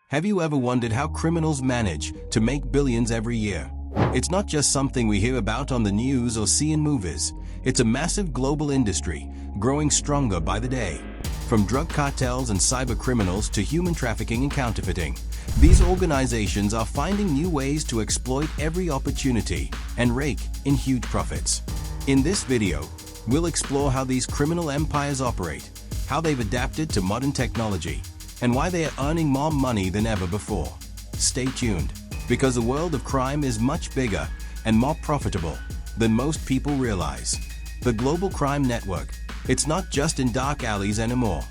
Have you ever wondered how criminals manage to make billions every year? It's not just something we hear about on the news or see in movies. It's a massive global industry, growing stronger by the day. From drug cartels and cyber criminals to human trafficking and counterfeiting, these organizations are finding new ways to exploit every opportunity and rake in huge profits. In this video, we'll explore how these criminal empires operate, how they've adapted to modern technology, and why they are earning more money than ever before. Stay tuned, because the world of crime is much bigger and more profitable than most people realize. The global crime network, it's not just in dark alleys anymore.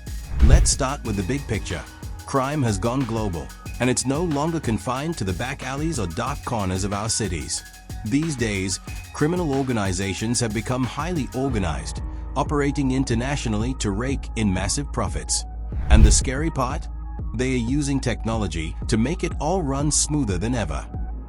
Let's start with the big picture. Crime has gone global, and it's no longer confined to the back alleys or dark corners of our cities. These days, criminal organizations have become highly organized, operating internationally to rake in massive profits. And the scary part? They are using technology to make it all run smoother than ever.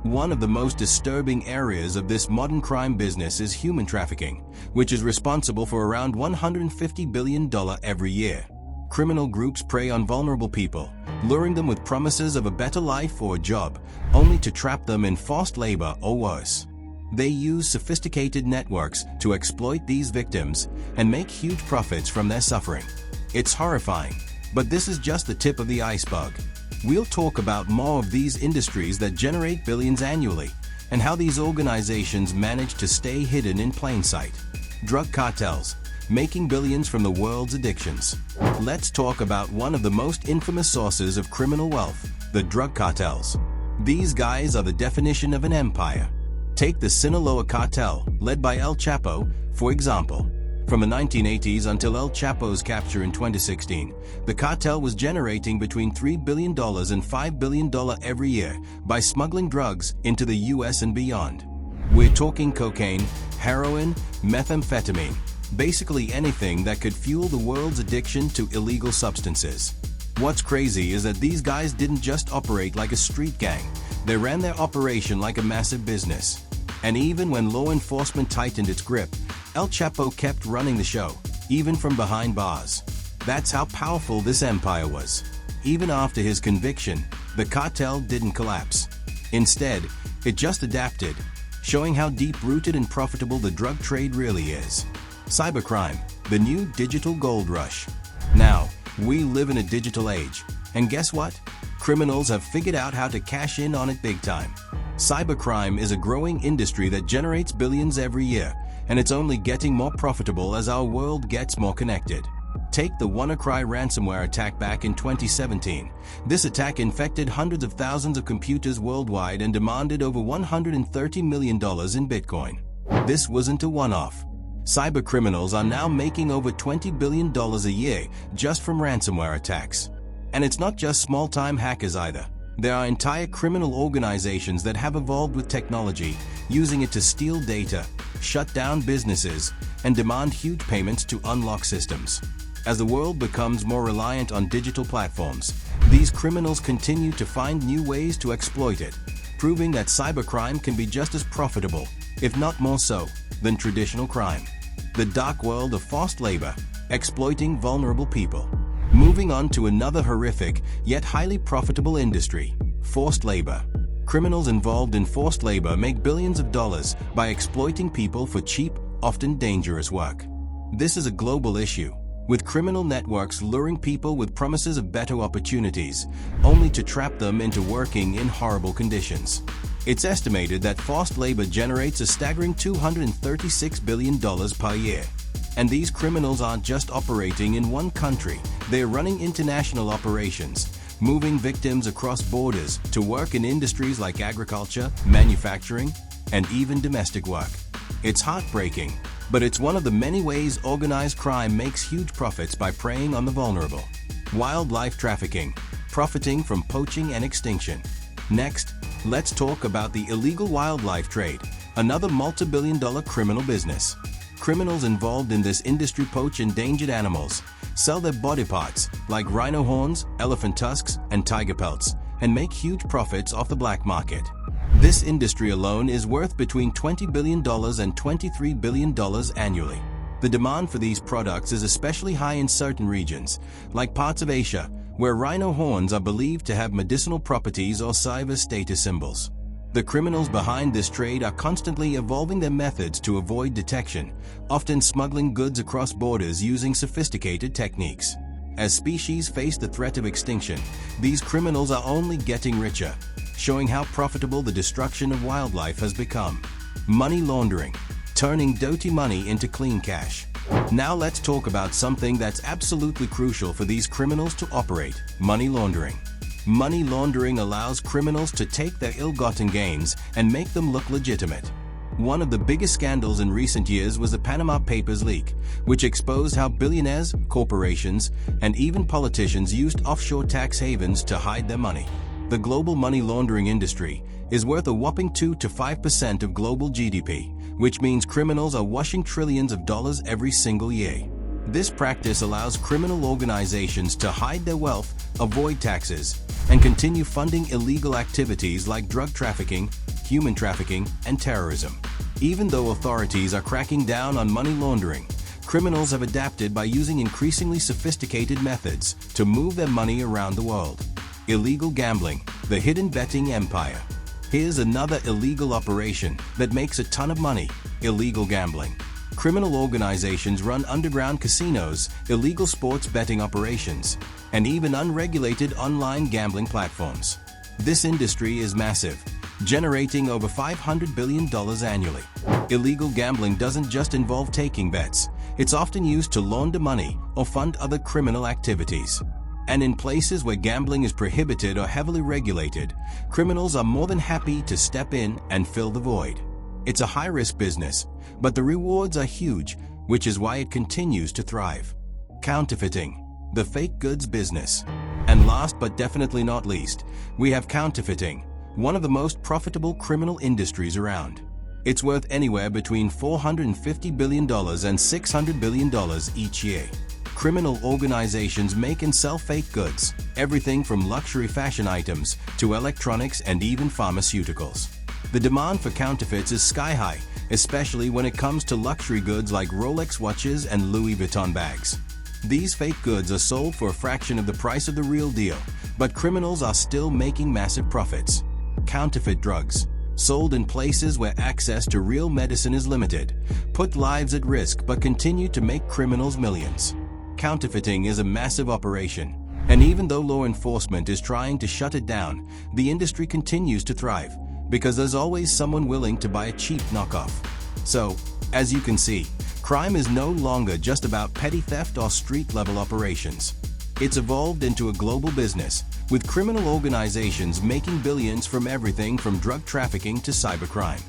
One of the most disturbing areas of this modern crime business is human trafficking, which is responsible for around $150 billion every year. Criminal groups prey on vulnerable people, luring them with promises of a better life or a job, only to trap them in forced labor or worse. They use sophisticated networks to exploit these victims and make huge profits from their suffering. It's horrifying, but this is just the tip of the iceberg. We'll talk about more of these industries that generate billions annually, and how these organizations manage to stay hidden in plain sight. Drug cartels, making billions from the world's addictions. Let's talk about one of the most infamous sources of criminal wealth, the drug cartels. These guys are the definition of an empire. Take the Sinaloa cartel, led by El Chapo, for example. From the 1980s until El Chapo's capture in 2016, the cartel was generating between $3 billion and $5 billion every year by smuggling drugs into the US and beyond. We're talking cocaine, heroin, methamphetamine, basically anything that could fuel the world's addiction to illegal substances. What's crazy is that these guys didn't just operate like a street gang, they ran their operation like a massive business. And even when law enforcement tightened its grip, El Chapo kept running the show, even from behind bars. That's how powerful this empire was. Even after his conviction, the cartel didn't collapse. Instead, it just adapted, showing how deep-rooted and profitable the drug trade really is. Cybercrime, the new digital gold rush. Now, we live in a digital age, and guess what? Criminals have figured out how to cash in on it big time. Cybercrime is a growing industry that generates billions every year, and it's only getting more profitable as our world gets more connected. Take the WannaCry ransomware attack back in 2017. This attack infected hundreds of thousands of computers worldwide and demanded over $130 million in Bitcoin. This wasn't a one-off. Cybercriminals are now making over $20 billion a year just from ransomware attacks. And it's not just small-time hackers either. There are entire criminal organizations that have evolved with technology, using it to steal data, shut down businesses, and demand huge payments to unlock systems. As the world becomes more reliant on digital platforms, these criminals continue to find new ways to exploit it, proving that cybercrime can be just as profitable, if not more so, than traditional crime. The dark world of forced labor, exploiting vulnerable people. Moving on to another horrific, yet highly profitable industry, forced labor. Criminals involved in forced labor make billions of dollars by exploiting people for cheap, often dangerous work. This is a global issue, with criminal networks luring people with promises of better opportunities, only to trap them into working in horrible conditions. It's estimated that forced labor generates a staggering $236 billion per year. And these criminals aren't just operating in one country, they're running international operations, moving victims across borders to work in industries like agriculture, manufacturing, and even domestic work. It's heartbreaking, but it's one of the many ways organized crime makes huge profits by preying on the vulnerable. Wildlife trafficking, profiting from poaching and extinction. Next, let's talk about the illegal wildlife trade, another multi-billion-dollar criminal business. Criminals involved in this industry poach endangered animals, sell their body parts, like rhino horns, elephant tusks, and tiger pelts, and make huge profits off the black market. This industry alone is worth between $20 billion and $23 billion annually. The demand for these products is especially high in certain regions, like parts of Asia, where rhino horns are believed to have medicinal properties or cyber status symbols. The criminals behind this trade are constantly evolving their methods to avoid detection, often smuggling goods across borders using sophisticated techniques. As species face the threat of extinction, these criminals are only getting richer, showing how profitable the destruction of wildlife has become. Money laundering, turning dirty money into clean cash. Now let's talk about something that's absolutely crucial for these criminals to operate: money laundering. Money laundering allows criminals to take their ill-gotten gains and make them look legitimate. One of the biggest scandals in recent years was the Panama Papers leak, which exposed how billionaires, corporations, and even politicians used offshore tax havens to hide their money. The global money laundering industry is worth a whopping 2 to 5% of global GDP, which means criminals are washing trillions of dollars every single year. This practice allows criminal organizations to hide their wealth, avoid taxes, and continue funding illegal activities like drug trafficking, human trafficking, and terrorism. Even though authorities are cracking down on money laundering, criminals have adapted by using increasingly sophisticated methods to move their money around the world. Illegal gambling, the hidden betting empire. Here's another illegal operation that makes a ton of money: illegal gambling. Criminal organizations run underground casinos, illegal sports betting operations, and even unregulated online gambling platforms. This industry is massive, generating over $500 billion annually. Illegal gambling doesn't just involve taking bets. It's often used to launder money or fund other criminal activities. And in places where gambling is prohibited or heavily regulated, criminals are more than happy to step in and fill the void. It's a high-risk business, but the rewards are huge, which is why it continues to thrive. Counterfeiting, the fake goods business. And last but definitely not least, we have counterfeiting, one of the most profitable criminal industries around. It's worth anywhere between $450 billion and $600 billion each year. Criminal organizations make and sell fake goods, everything from luxury fashion items to electronics and even pharmaceuticals. The demand for counterfeits is sky-high, especially when it comes to luxury goods like Rolex watches and Louis Vuitton bags. These fake goods are sold for a fraction of the price of the real deal, but criminals are still making massive profits. Counterfeit drugs, sold in places where access to real medicine is limited, put lives at risk but continue to make criminals millions. Counterfeiting is a massive operation, and even though law enforcement is trying to shut it down, the industry continues to thrive, because there's always someone willing to buy a cheap knockoff. So, as you can see, crime is no longer just about petty theft or street-level operations. It's evolved into a global business, with criminal organizations making billions from everything from drug trafficking to cybercrime.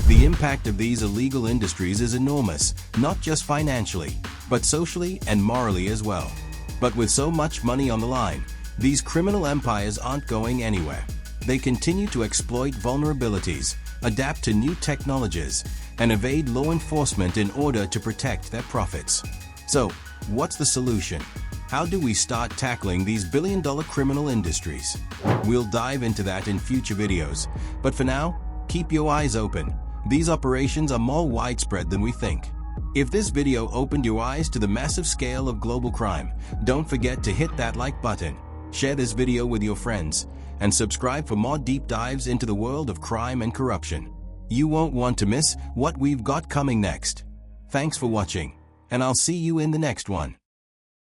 The impact of these illegal industries is enormous, not just financially, but socially and morally as well. But with so much money on the line, these criminal empires aren't going anywhere. They continue to exploit vulnerabilities, adapt to new technologies, and evade law enforcement in order to protect their profits. So, what's the solution? How do we start tackling these billion-dollar criminal industries? We'll dive into that in future videos, but for now, keep your eyes open. These operations are more widespread than we think. If this video opened your eyes to the massive scale of global crime, don't forget to hit that like button, share this video with your friends, and subscribe for more deep dives into the world of crime and corruption. You won't want to miss what we've got coming next. Thanks for watching, and I'll see you in the next one.